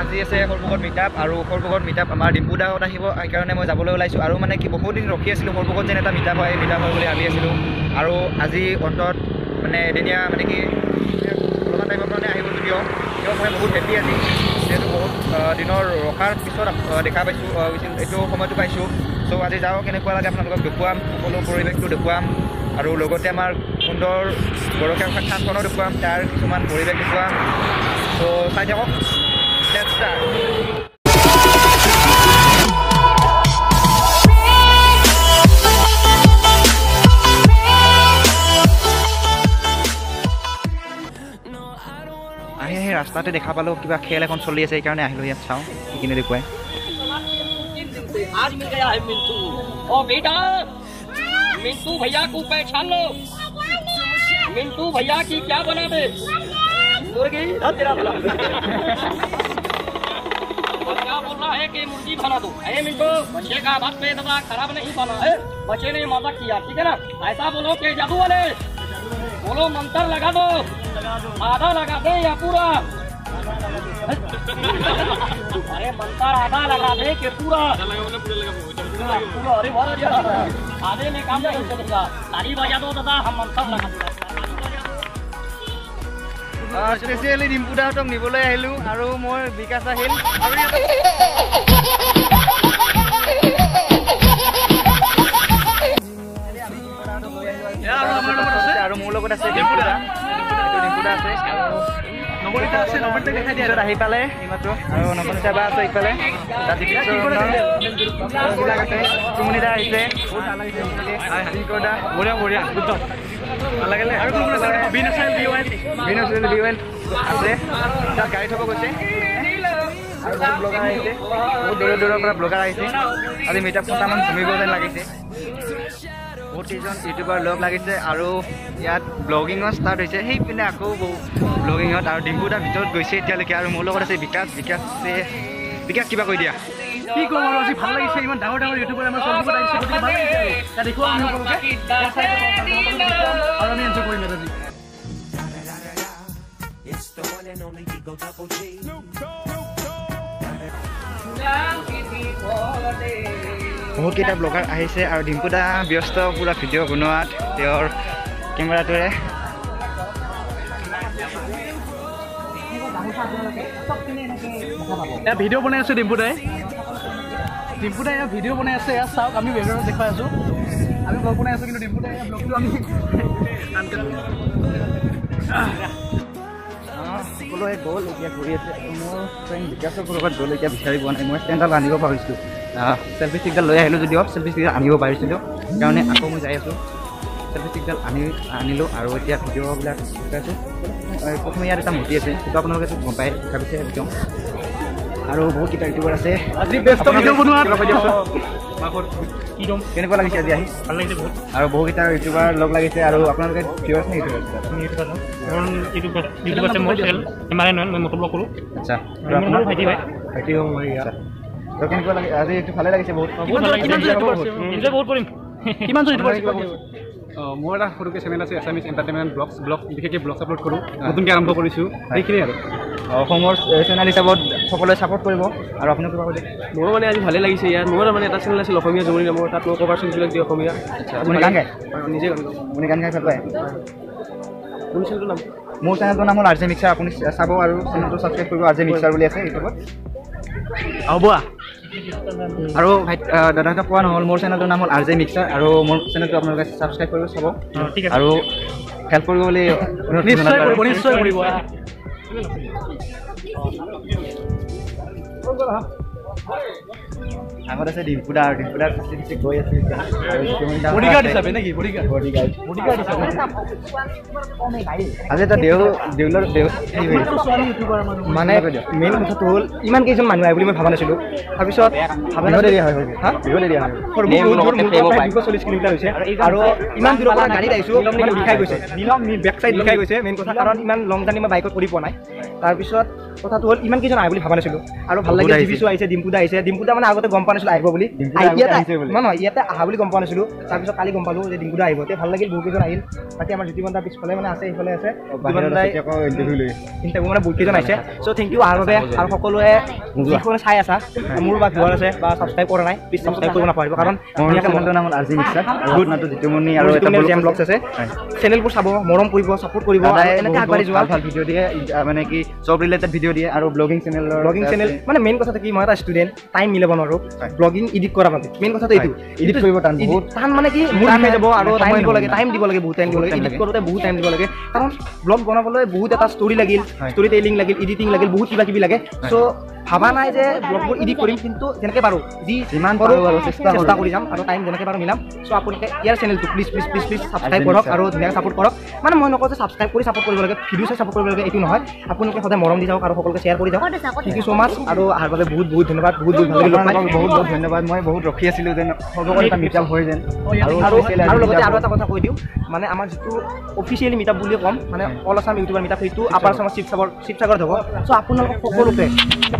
আজি আছে সৰপুগত মিটআপ আৰু সৰপুগত মিটআপ আমাৰ ডিম্পুদাহঁত আহিব সেইকাৰণে মই যাবলৈ ওলাইছোঁ আৰু মানে কি বহুত দিন ৰখি আছিলোঁ সৰপুগত যেন এটা মিটআপ হয় বুলি ভাবি আছিলোঁ আৰু আজি অন্তত মানে এদিনীয়া মানে কি অলপমান টাইমৰ কাৰণে আহিব যদিও মই বহুত হেপী আজি যিহেতু বহুত দিনৰ ৰখাৰ পিছত দেখা পাইছোঁ এইটো সময়টো পাইছোঁ চ' আজি যাওঁ কেনেকুৱা লাগে আপোনালোকক দেখুৱাম সকলো পৰিৱেশটো দেখুৱাম আৰু লগতে আমাৰ সুন্দৰ গৰখীয়া থানখনো দেখুৱাম তাৰ কিছুমান পৰিৱেশ দেখুৱাম চ' চাই থাকক লেটছ ষ্টাৰ্ট আহি ৰাস্তাতে দেখা পালোঁ কিবা খেল এখন চলি আছে সেইকাৰণে আহিলোঁ ইয়াত চাওঁ সেইখিনি দেখুৱাই आज मिल गया है मिंटू ओ बेटा मिंटू भैया को पहचान लो मिंटू भैया की क्या बना दे मुर्गी तेरा भला और क्या बोल रहा है कि मुर्गी बना दो अरे मिंटू बच्चे का बात पे दबा खराब नहीं बना है बच्चे ने मजाक किया ठीक है ना ऐसा बोलो कि जादू वाले बोलो मंत्र लगा दो आधा लगा दे या पूरा अरे मंत्र आधा लगा दे के पूरा अरे बहुत अच्छा आधे में काम नहीं चलेगा ताली बजा दो दादा हम मंत्र लगा देंगे স্পেচিয়েলি ডিম্পুদাহঁতক নিবলৈ আহিলোঁ আৰু মই বিকাশ আহিল আৰু মোৰ লগত আছে ডিম্পুদা আছে নৱনীতা আছে নৱনীতা দেখাই দিয়া আহি পালে এইমাত্ৰ আৰু নৱনীতা বা আছে ইফালে চুমনিদা আহিছে বঢ়িয়া বঢ়িয়া গুড ভাল লাগিলে আৰু কোন আছে বিন আছে আছে তাত গাড়ী থ'ব গৈছে আৰু ব্লগাৰ আহিছে বহুত দূৰৰ দূৰৰ পৰা ব্লগাৰ আহিছে আজি মিটআপ খটামান ঘূমিব যেন লাগিছে বহুত কেইজন ইউটিউবাৰ লগ লাগিছে আৰু ইয়াত ব্লগিঙত ষ্টাৰ্ট হৈছে সেইপিনে আকৌ ব্লগিঙত আৰু ডিম্পুদাৰ ভিতৰত গৈছে এতিয়ালৈকে আৰু মোৰ লগত আছে বিকাশ কিবা কৈ দিয়া কি কম আৰু আজি ভাল লাগিছে ইমান ডাঙৰ ডাঙৰ ইউটিউবাৰ আমাৰ চলচিত্ৰ আহিছে গতিকে ভাল লাগিছে তাত দেখুৱাম আমি সকলোকে আৰু আমি এনজয় কৰিম আজি বহুত কেইটা ব্লগাৰ আহিছে আৰু ডিম্পুদা ব্যস্ত পুৰা ভিডিঅ' বনোৱাত তেওঁৰ কেমেৰাটোৰে ভিডিঅ' বনাই আছোঁ ডিম্পুদাই ভিডিঅ' বনাই আছে ইয়াত চাওক আমি বেকগ্ৰাউণ্ডত দেখুৱাই আছোঁ আমি ব্লগ বনাই আছোঁ কিন্তু ডিম্পুদাই ব্লগটো আমি সকলোৱে গ'ল এতিয়া ঘূৰি আছে মোৰ ফ্ৰেণ্ড বিকাশৰ লগত গ'ল এতিয়া বিচাৰি পোৱা নাই মই ষ্টেণ্ডডাল আনিব পাৰিছিলোঁ চেল্ফি ষ্টিকডাল লৈ আহিলোঁ যদিও চেল্ফি ষ্টিকডাল আনিব পাৰিছিলোঁ সেইকাৰণে আকৌ মই যাই আছোঁ চেল্ফি ষ্টিকডাল আনিলোঁ আৰু এতিয়া ভিডিঅ'বিলাক শিকাইছোঁ প্ৰথমে ইয়াত এটা মূৰ্তি আছে সেইটো আপোনালোকে গম পাই ভাবিছে একদম আৰু বহুত কেইটা ইউটিউবাৰ আছে আজি ব্যস্ত ভিডিঅ' বনোৱা কেনেকুৱা লাগিছে আজি আহি ভাল লাগিছে বহুত আৰু বহুকেইটা ইউটিউবাৰ লগ লাগিছে আৰু আপোনালোকে ভিউৱাৰ্ছ নে ইউটিউব আছে মোৰ চেনেল এমাৰে নহয় মই মটৰ ব্লগ কৰোঁ আচ্ছা ভাইটি তো কেনেকুৱা লাগে আজি এইটো ভালে লাগিছে বহুত এনজয় বহুত কৰিম কিমানজন ইউটিউবাৰ মোৰ এটা সৰুকৈ চেনেল আছে এছামিজ এণ্টাৰটেইনমেণ্ট ব্লগ বিশেষকৈ ব্লগ আপলোড কৰোঁ নতুনকৈ আৰম্ভ কৰিছোঁ সেইখিনিয়ে আৰু অসমৰ চেনেল হিচাপত সকলোৱে ছাপোৰ্ট কৰিব আৰু আপুনি কিবা কৈছে মোৰো মানে আজি ভালে লাগিছে ইয়াত মোৰ মানে এটা চেনেল আছিল অসমীয়া জমনি নামৰ তাত মই কভাৰ চংবিলাক দিওঁ অসমীয়া আপুনি গান গায় নিজে গান গাওঁ আপুনি গান গাই ভাল পায় মোৰ চেনেলটোৰ নাম মোৰ চেনেলটোৰ নাম হ'ল আৰ জে মিক্সাৰ আপুনি চাব আৰু চেনেলটো ছাবস্ক্ৰাইব কৰিব আৰ জে মিক্সাৰ বুলি আছে ইউটিউবত হ'ব আৰু দাদাহঁতক কোৱা নহ'ল মোৰ চেনেলটোৰ নাম হ'ল আৰ জে মিক্সাৰ আৰু মোৰ চেনেলটো আপোনালোকে ছাবস্ক্ৰাইব কৰিব চাব আৰু হেল্প কৰিব বুলি নিশ্চয় কৰিব আগত আছে ডিম্পুদা আৰু ডিম্পুদাৰ পিছে গৈ আছে বডিগাৰ্ড হিচাপে নেকি বডিগাৰ্ড হিচাপে আজি এটা মানে মেইন কথাটো হ'ল ইমান কেইজন মানুহ আহে বুলি মই ভাবা নাছিলোঁ তাৰপিছত এৰিয়া হয় বিহু 40 কিলোমিটাৰ হৈছে আৰু ইমান দূৰৰ পৰা গাড়ীত আহিছোঁ মানে বিষাই গৈছে বেক চাইড বিষাই গৈছে মেইন কথা কাৰণ ইমান লং জাৰ্ণি মই বাইকত কৰি পোৱা নাই তাৰপিছত কথাটো হ'ল ইমান কেইজন আহে বুলি ভাবা নাছিলোঁ আৰু ভাল লাগে টিভি শ্ব' আহিছে ডিম্পুদা আহিছে ডিম্পুদা মানে মানে আগতে গম পোৱা নাছিলোঁ আহিব বুলি ইয়াতে অহা বুলি গম পোৱা নাছিলোঁ তাৰপিছত কালি গম পালোঁ যে ডিম্পুদা আহিব এতিয়া ভাল লাগিল বহুকেইজন আহিল বাকী আমাৰ জ্যোতিবন্ধাৰ পিছফালে মানে আছে এইফালে আছে ইণ্টাৰভিউ মানে বহুতকেইজন আহিছে চ' থেংক ইউ অহাৰ বাবে আৰু সকলোৱে যিসকলে চাই আছা মোৰ বা ভিউৱাৰ আছে বা ছাবস্ক্ৰাইব কৰা নাই প্লিজ ছাবস্ক্ৰাইব কৰিব নাপাহৰিব কাৰণ ব্লগছ আছে চেনেলবোৰ চাব মৰম কৰিব ছাপোৰ্ট কৰিব এনেকৈ আগবাঢ়ি যোৱা ভাল ভিডিঅ' দিয়ে মানে কি চব ৰিলেটেড ভিডিঅ' দিয়ে আৰু ব্লগিং চেনেল মানে মেইন কথাটো কি মই এটা ষ্টুডেণ্ট টাইম মিলাব নোৱাৰোঁ ব্লগিং এডিট কৰাৰ বাবে মেইন কথাটো এইটো এডিট কৰিব টান বহুত টান মানে কি মোৰ হৈ যাব আৰু টাইম দিব লাগে বহুত টাইম দিব লাগে এডিট কৰোঁতে বহুত টাইম দিব লাগে কাৰণ ব্লগ বনাবলৈ বহুত এটা ষ্টৰি লাগিল ষ্টৰি টেলিং লাগিল এডিটিং লাগিল বহুত কিবা কিবি লাগে চ' ভাবা নাই যে ব্লগবোৰ এডিট কৰিম কিন্তু যেনেকৈ পাৰোঁ যিমান পাৰোঁ আৰু চেষ্টা কৰি যাম আৰু টাইম যেনেকৈ পাৰোঁ মিলাম চ' আপোনালোকে ইয়াৰ চেনেলটো প্লিজ ছাবস্ক্ৰাইব কৰক আৰু ধুনীয়াকৈ ছাপোৰ্ট কৰক মানে মই নকওঁ যে ছাবস্ক্ৰাইব কৰি ছাপোৰ্ট কৰিব লাগে ভিডিঅ' চাই ছাপোৰ্ট কৰিব লাগে এইটো নহয় আপোনালোকে সদায় মৰম দি যাওক আৰু সকলোকে শ্বেয়াৰ কৰি যাওক থেংক ইউ ছ' মাছ আৰু অহাৰ বাবে বহুত ধন্যবাদ বহুত বহুত ধন্যবাদ মই বহুত ৰখি আছিলোঁ যেন সৰ্বকল এটা মিটআপ হৈ যেন আৰু লগতে আৰু এটা কথা কৈ দিওঁ মানে আমাৰ যিটো অফিচিয়েলি মিটআপ বুলিয়ে ক'ম মানে অল আছাম ইউটিউবাৰ মিটআপ সেইটো আপাৰ আছামৰ শিৱসাগৰত হ'ব চ' আপোনালোকক সকলোকে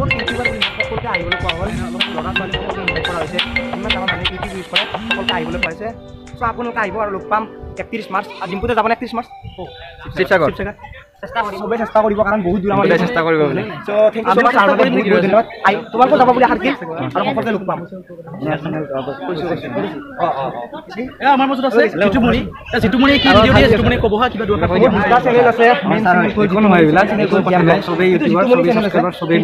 সকলোকে আহিবলৈ কোৱা হ'ল ল'ৰা ছোৱালীসকলক ইনভাইট কৰা হৈছে ইমান ডাঙৰ মানুহে ইউটিউব ইউজ কৰে সকলোকে আহিবলৈ পাৰিছে চ' আপোনালোকে আহিব আৰু লগ পাম 31 মাৰ্চ আৰু ডিম্পুতে যাব 31 মাৰ্চ শিৱসাগৰ চবেই চেষ্টা কৰিব কাৰণ বহুত দূৰ আমাৰ চেষ্টা কৰিব বোলে চ' থেংক ইউ ছ' মাছ আৰু বহুত ধন্যবাদ তোমালোকো যাব বুলি আশা থাকিল আৰু সকলোকে লগ পাম আমাৰ মাজত আছে জিতুমণি কি ভিডিঅ' দিয়ে জিতুমণি ক'ব হা কিবা দুটা চেনেল আছে চবেই ইউটিউবাৰ চবেই ছাবস্ক্ৰাইবাৰ চবেই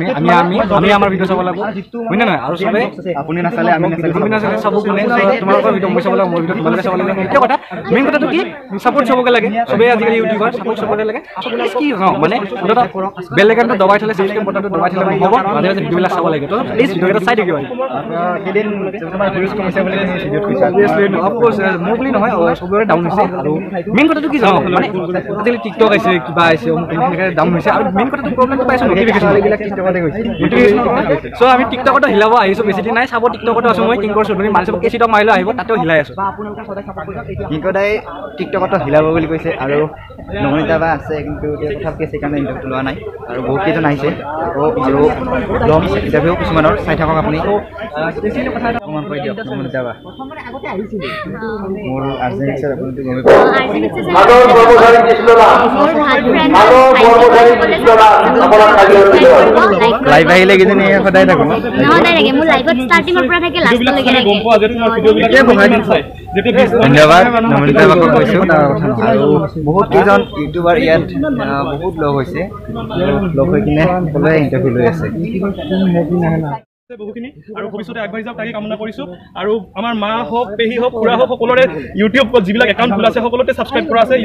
আমি আমাৰ ভিডিঅ' চাব লাগিব হয় নে নহয় আৰু চবেই আপুনি নাচালে আমি নাচালে চাব কোনে তোমালোকৰ ভিডিঅ' মই চাব লাগিব মোৰ ভিডিঅ' তোমালোকে চাব লাগিব এতিয়া কথা মেইন কথাটো কি ছাপোৰ্ট চবকে লাগে চবেই আজিকালি ইউটিউবাৰ ছাপোৰ্ট চবকে লাগে কি মানে বেলেগ এটা দবাই থ'লে ছাবস্ক্ৰাইব বটনটো দবাই থ'লে নহ'ব মাজে মাজে ভিডিঅ'বিলাক চাব লাগে তো প্লিজ ভিডিঅ'কেইটা চাই থাকিব অফক'ৰ্চ মোৰ বুলি নহয় চবৰে ডাউন হৈছে আৰু মেইন কথাটো কি জানো মানে আজিকালি টিকটক আহিছে কিবা আহিছে এনেকৈ ডাউন হৈছে আৰু মেইন কথাটো প্ৰব্লেমটো পাইছোঁ চ' আমি টিকটকতো হিলাব আহিছোঁ বেছি দিন নাই চাব টিকটকতো আছোঁ মই কিংকৰ চৌধুৰী মানুহ চব কেচিটক মাৰিলে আহিব তাতেও হিলাই আছোঁ কিংকদাই টিকটকতো হিলাব বুলি কৈছে আৰু নমনিতা বা আছে কিন্তু তথাপি সেইকাৰণে ইণ্টাৰভিউ লোৱা নাই আৰু বহুত কেইজন আহিছে আৰু ল'ম ইণ্টাৰভিউ কিছুমানৰ চাই থাকক আপুনি অকণমান কৈ দিয়ক নমনিতা বা মোৰ আৰ্জেণ্ট আপুনিতো গমেই লাইভ আহিলে কিজানি সদায় থাকোঁ ধন্যবাদ নমনিতা বাকক কৈছোঁ আৰু বহুত কেইজন ইউটিউবাৰ ইয়াত বহুত লগ হৈছে লগ হৈ কিনে সকলোৱে ইণ্টাৰভিউ লৈ আছে বহুখিনি আৰু ভৱিষ্যতে আগবাঢ়ি যাওক তাকে কামনা কৰিছোঁ আৰু আমাৰ মা হওক পেহী হওক খুৰা হওক সকলোৰে ইউটিউব যিবিলাক একাউণ্ট খোলা আছে সকলোতে ছাবস্ক্ৰাইব কৰা আছে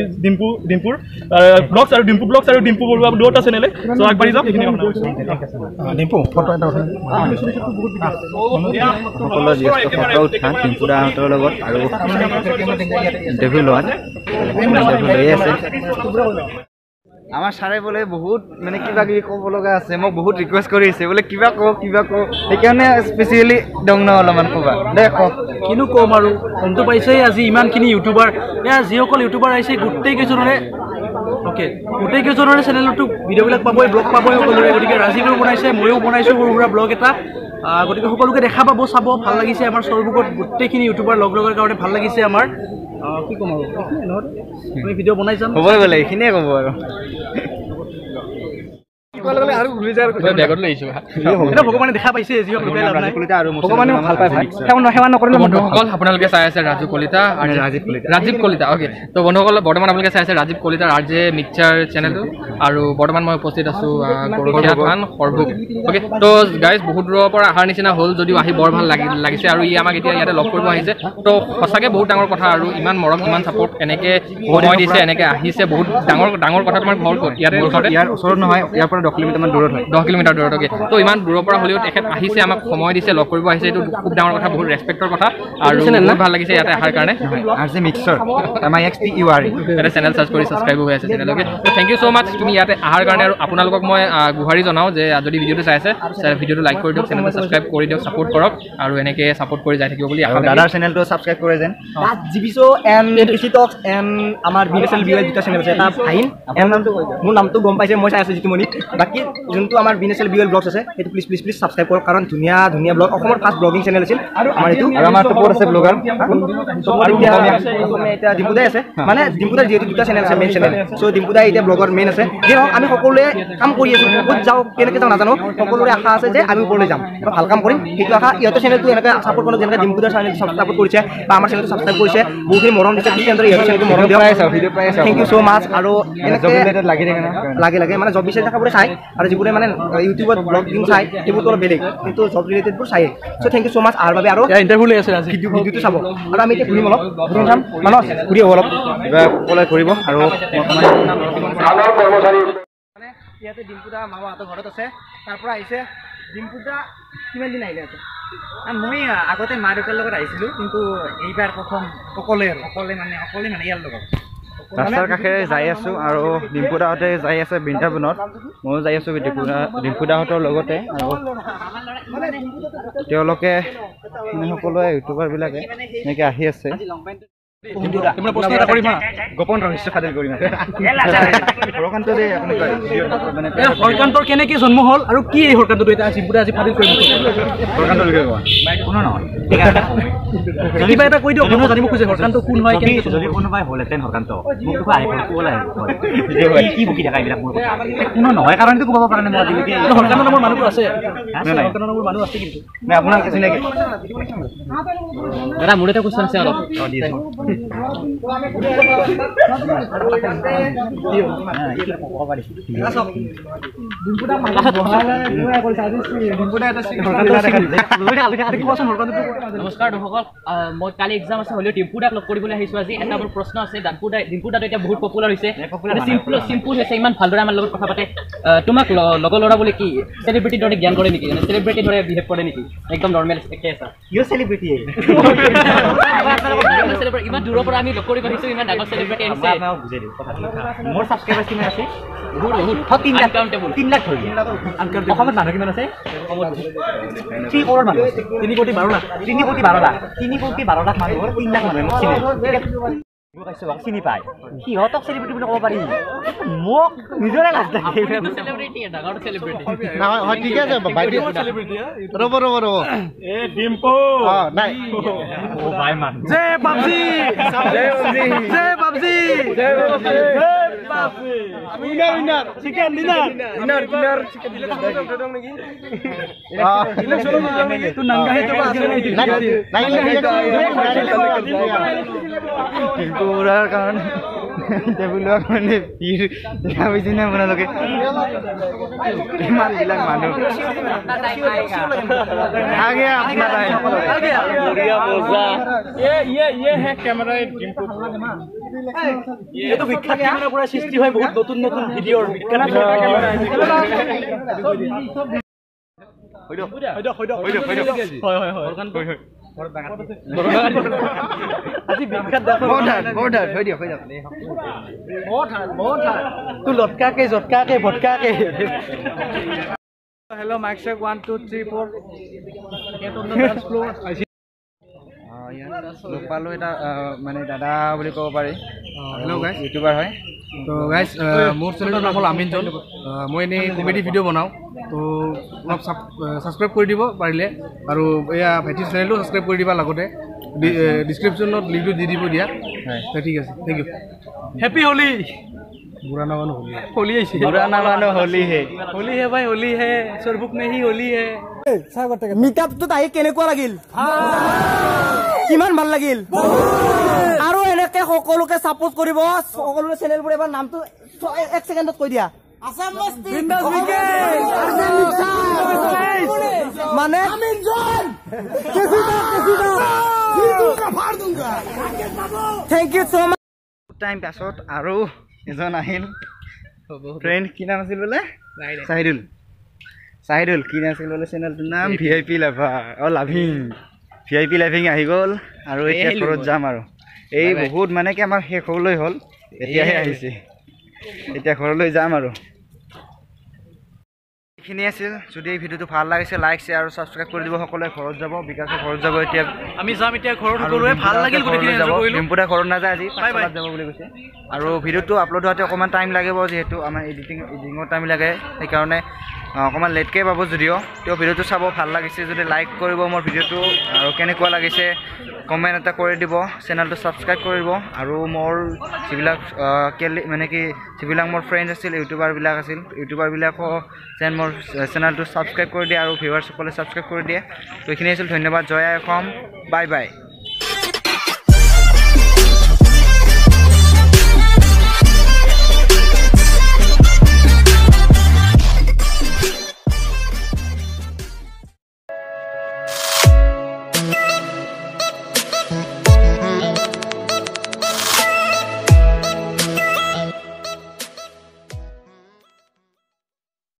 ডিম্পুৰ ব্লগছ আৰু ডিম্পু ব্লগছ আৰু ডিম্পু বৰুৱা দুটা চেনেলে চ' আগবাঢ়ি যাওক সেইখিনি কামনা কৰিছোঁ সকলো ব্যস্ত ফটো উঠা ডিম্পুদাহঁতৰ লগত আৰু ইণ্টাৰভিউ লোৱাত ইণ্টাৰভিউ লৈয়ে আছে আমাৰ ছাৰে বোলে বহুত মানে কিবা কিবি ক'ব লগা আছে মোক বহুত ৰিকুৱেষ্ট কৰিছে বোলে কিবা কওঁ সেইকাৰণে স্পেচিয়েলি দং ন অলপমান ক'বা দে কওক কিনো ক'ম আৰু গমটো পাইছেই আজি ইমানখিনি ইউটিউবাৰ এয়া যিসকল ইউটিউবাৰ আহিছে গোটেইকেইজনৰে চেনেলতো ভিডিঅ'বিলাক পাবই ব্লগ পাবই সকলোৰে গতিকে ৰাজীৱেও বনাইছে ময়ো বনাইছোঁ সৰু সুৰা ব্লগ এটা গতিকে সকলোকে দেখা পাব চাব ভাল লাগিছে আমাৰ ষ্ট'ৰবুকত গোটেইখিনি ইউটিউবাৰ লগ লগাৰ কাৰণে ভাল লাগিছে আমাৰ কি ক'ম আৰু আমি ভিডিঅ' বনাই যাম ক'বই বোলে এইখিনিয়ে ক'ব আৰু ভগৱানে দেখা পাইছে ভগৱানে ভাল পায় ভাই সেৱা নকৰিলে বন্ধুসকল আপোনালোকে চাই আছে ৰাজীৱ কলিতা অ'কে তো বন্ধুসকল বৰ্তমান আপোনালোকে চাই আছে ৰাজীৱ কলিতাৰ RJ মিক্সাৰ চেনেলটো আৰু বৰ্তমান মই উপস্থিত আছোঁ গৰখীয়া থান সৰভোগ অ'কে তো গাইজ বহুত দূৰৰ পৰা অহাৰ নিচিনা হ'ল যদিও আহি বৰ ভাল লাগিছে আৰু ই আমাক এতিয়া ইয়াতে লগ কৰিব আহিছে তো সঁচাকৈ বহুত ডাঙৰ কথা আৰু ইমান মৰম ইমান ছাপোৰ্ট এনেকৈ সময় দিছে এনেকৈ আহিছে বহুত ডাঙৰ কথা তোমাৰ ঘৰ ক'ত ইয়াৰ ওচৰত নহয় ইয়াৰ পৰা 10 কিলোমিটাৰমান দূৰত হয় 10 কিলোমিটাৰ দূৰত অ'কে তো ইমান দূৰৰ পৰা হ'লেও তেখেত আহিছে আমাক সময় দিছে লগ কৰিব আহিছে এইটো খুব ডাঙৰ কথা বহুত ৰেচপেক্টৰ কথা আৰু বহুত ভাল লাগিছে ইয়াতে অহাৰ কাৰণে RJ মিক্সাৰ MIXTUR এটা চেনেল চাৰ্চ কৰি ছাবস্ক্ৰাইব হৈ আছে চেনেলকে তো থেংক ইউ ছ' মাছ তুমি ইয়াতে অহাৰ কাৰণে আৰু আপোনালোকক মই গুহাৰি জনাওঁ যে যদি ভিডিঅ'টো চাই আছে ভিডিঅ'টো লাইক কৰি দিয়ক চেনেলটো ছাবস্ক্ৰাইব কৰি দিয়ক ছাপোৰ্ট কৰক আৰু এনেকৈ ছাপোৰ্ট কৰি যাই থাকিব বুলি আৰু দাদাৰ চেনেলটো ছাবস্ক্ৰাইব কৰে যেন জিবিছো এণ্ড চিটক্স এণ্ড আমাৰ BSL দুটা চেনেল আছে এটা ফাইন মোৰ নামটো গম পাইছে মই চাই আছোঁ জিতুমণি বাকী যোনটো আমাৰ বিনেচেল বিএল ব্লগছ আছে সেইটো প্লিজ প্লিজ প্লিজ ছাবস্ক্ৰাইব কৰক কাৰণ ধুনীয়া ধুনীয়া ব্লগ অসমৰ ফাৰ্ষ্ট ব্লগিং চেনেল আছিল আমাৰ এইটো আৰু আমাৰ টপত আছে ব্লগাৰ আৰু এতিয়া ডিম্পুদাই আছে মানে ডিম্পুদাৰ যিহেতু দুটা চেনেল আছে মেইন চেনেল চ' ডিম্পুদাই এতিয়া ব্লগৰ মেইন আছে যি নহওক আমি সকলোৱে কাম কৰি আছোঁ ক'ত যাওঁ কেনেকৈ যাওঁ নাজানো সকলোৰে আশা আছে যে আমি ওপৰলৈ যাম এটা ভাল কাম কৰিম সেইটো আশা ইহঁতৰ চেনেলটো এনেকৈ ছাপোৰ্ট কৰোঁ যেনেকৈ ডিম্পুদাৰ চেনেল ছাপোৰ্ট কৰিছে বা আমাৰ চেনেলটো ছাবস্ক্ৰাইব কৰিছে বহুখিনি মৰম দিছে ঠিক তেনেদৰে ইহঁতৰ চেনেলটো মৰম দিয়ক থেংক ইউ ছ' মাছ আৰু এনেকৈ লাগে মানে জব বিচাৰি থকাবোৰে চাই আৰু যিবোৰে মানে ইউটিউবত ব্লগিং চাই সেইবোৰতো অলপ বেলেগ কিন্তু জব ৰিলেটেডবোৰ চায় চ' থেংক ইউ ছ' মাছ আহাৰ বাবে আৰু ইণ্টাৰভিউ লৈ আছে ভিডিঅ'টো চাব আৰু আমি এতিয়া ঘূৰিম অলপ চাম মানস ঘূৰি আহোঁ অলপ কিবা সকলোৱে ঘূৰিব আৰু মানে ইয়াতে ডিম্পুদা মামাহঁতৰ ঘৰত আছে তাৰ পৰা আহিছে ডিম্পুদা কিমান দিন আহিলে ইয়াতে মই আগতে মা দেউতাৰ লগত আহিছিলোঁ কিন্তু এইবাৰ প্ৰথম অকলে ইয়াৰ লগত ৰাস্তাৰ কাষেৰে যাই আছোঁ আৰু ডিম্পুদাহঁতে যাই আছে বৃন্দাবনত ময়ো যাই আছোঁ ডিম্পুদাহঁতৰ লগতে আৰু তেওঁলোকে মানে সকলোৱে ইউটিউবাৰবিলাকে এনেকৈ আহি আছে গোপন ৰহস্য ফাদিল কৰিম হৰকান্তৰ কেনেকৈ জন্ম হ'ল আৰু কি এই হৰকান্তটো এতিয়া ডিম্পুদাই আজি ফাদিল কৰিম হৰকান্তৰ বিষয়ে কোৱা কোনো নহয় কিবা এটা কৈ দিয়ক মানুহে জানিব খোজে হৰকান্ত কোন হয় যদি কোনোবাই হ'লহেঁতেন হৰকান্ত মোকতো আহি কি বকি থকা এইবিলাক মোৰ কোনো নহয় কাৰণটো ক'ব পৰা নাই মই আজিলৈকে হৰকান্ত নামৰ মানুহটো আছে হৰকান্ত নামৰ মানুহ আছে কিন্তু নাই আপোনাৰ চিনাকি দাদা মোৰ এটা কুৱেশ্যন আছে অলপ নমস্কাৰ দৰ্শক মই কালি এক্সাম আছে হ'লেও ডিম্পুদাক লগ কৰিবলৈ আহিছোঁ আজি এটা মোৰ প্ৰশ্ন আছে ডিম্পুদাটো এতিয়া বহুত পপুলাৰ হৈছে চিম্পুল হৈছে ইমান ভালদৰে আমাৰ লগত কথা পাতে তোমাক লগৰ ল'ৰা বুলি কি চেলিব্ৰিটিৰ দৰে জ্ঞান কৰে নেকি চেলিব্ৰিটিৰ দৰে বিহেভ কৰে নেকি একদম নৰ্মেল একে আছা ইমান দূৰৰ পৰা আমি লগ কৰিব আহিছোঁ ইমান ডাঙৰ চেলিব্ৰিটি আহিছে মোৰ ছাবস্ক্ৰাইবাৰ কিমান আছে 3 লাখ ধৰি অসমত মানুহ কিমান আছে 3 কৰোৰ মানুহ আছে 3 কোটি 12 লাখ মানুহৰ 3 লাখ মানুহে চিনি পায় সিহঁতক চেলিব্ৰিটি বুলি ক'ব পাৰি মোক নিজৰে লাজ লাগে চেলিব্ৰিটি ডাঙৰ চেলিব্ৰিটি ঠিক আছে ৰ'ব ডিম্পু নাই জয় বাবজি জয় বাবজি চিকেন ডিনাৰ তোৰ নাংগা সেইটো ডিম্পুৰাৰ কাৰণে টেবুলৰ মানে ভিৰ দেখা পাইছে নে আপোনালোকে ইমানবিলাক মানুহ আগে আপোনাৰ এইটো বিখ্যাত কেমেৰাৰ পৰা সৃষ্টি হয় বহুত নতুন নতুন ভিডিঅ'ৰ আজি বিখ্যাত তোৰ লটকাকে জটকাকে ভটকাকে হেল্ল' মাইক চেক 1 2 3 4 লগ পালোঁ এটা মানে দাদা বুলি ক'ব পাৰি হেল্ল' গাইজ ইউটিউবাৰ হয় তো গাইজ মোৰ চেনেলটোৰ নাম হ'ল আমিনজন মই এনেই কমেডি ভিডিঅ' বনাওঁ তো অলপ ছাবস্ক্ৰাইব কৰি দিব পাৰিলে আৰু এয়া ভাইটিৰ চেনেলটো ছাবস্ক্ৰাইব কৰি দিবা লগতে ডিছক্ৰিপশ্যনত লিংকটো দি দিব দিয়া হয় ঠিক আছে থেংক ইউ হেপী হোলী বুঢ়া নামানো होली है बुरा ना मानो होली है भाई होली है सरबुक में ही होली है মিটআপটোত আহি কেনেকুৱা লাগিল কিমান ভাল লাগিল আৰু এনেকে সকলোকে ছাপোৰ্ট কৰিব সকলোৰে চেনেলবোৰ এবাৰ নামটো 1 ছেকেণ্ডত কৈ দিয়া মানে thank you so' mass time পাছত আৰু এজন আহিল ফ্ৰেণ্ড কি নাম আছিল বোলে চাহিদুল কি নাম আছিল বোলে চেনেলটোৰ নাম VIP lover loving VIP loving আহি গ'ল আৰু এতিয়া ঘৰত যাম আৰু এই বহুত মানে কি আমাৰ শেষ হ'বলৈ হ'ল এতিয়াহে আহিছে এতিয়া ঘৰলৈ যাম আৰু এইখিনি আছিল যদি এই ভিডিঅ'টো ভাল লাগিছে লাইক শ্বেয়াৰ আৰু ছাবস্ক্ৰাইব কৰি দিব সকলোৱে ঘৰত যাব বিকাশৰ ঘৰত যাব এতিয়া আমি যাম এতিয়া ঘৰত সকলোৱে ভাল লাগিল গোটেইখিনি এনজয় কৰিলো ডিম্পুদা ঘৰত নাযায় আজি পাঠশালাত যাব বুলি কৈছে আৰু ভিডিঅ'টো আপলোড হোৱাতে অকণমান টাইম লাগিব যিহেতু আমাৰ এডিটিঙৰ টাইম লাগে সেইকাৰণে অকণমান লেটকৈ পাব যদিও তেওঁ ভিডিঅ'টো চাব ভাল লাগিছে যদি লাইক কৰিব মোৰ ভিডিঅ'টো আৰু কেনেকুৱা লাগিছে কমেণ্ট এটা কৰি দিব চেনেলটো ছাবস্ক্ৰাইব কৰিব আৰু মোৰ যিবিলাক মানে কি যিবিলাক মোৰ ফ্ৰেণ্ডছ আছিল ইউটিউবাৰবিলাকো যেন মোৰ চেনেলটো ছাবস্ক্ৰাইব কৰি দিয়ে আৰু ভিউৱাৰ্ছসকলে ছাবস্ক্ৰাইব কৰি দিয়ে তো এইখিনি আছিল ধন্যবাদ জয় আই অসম বাই বাই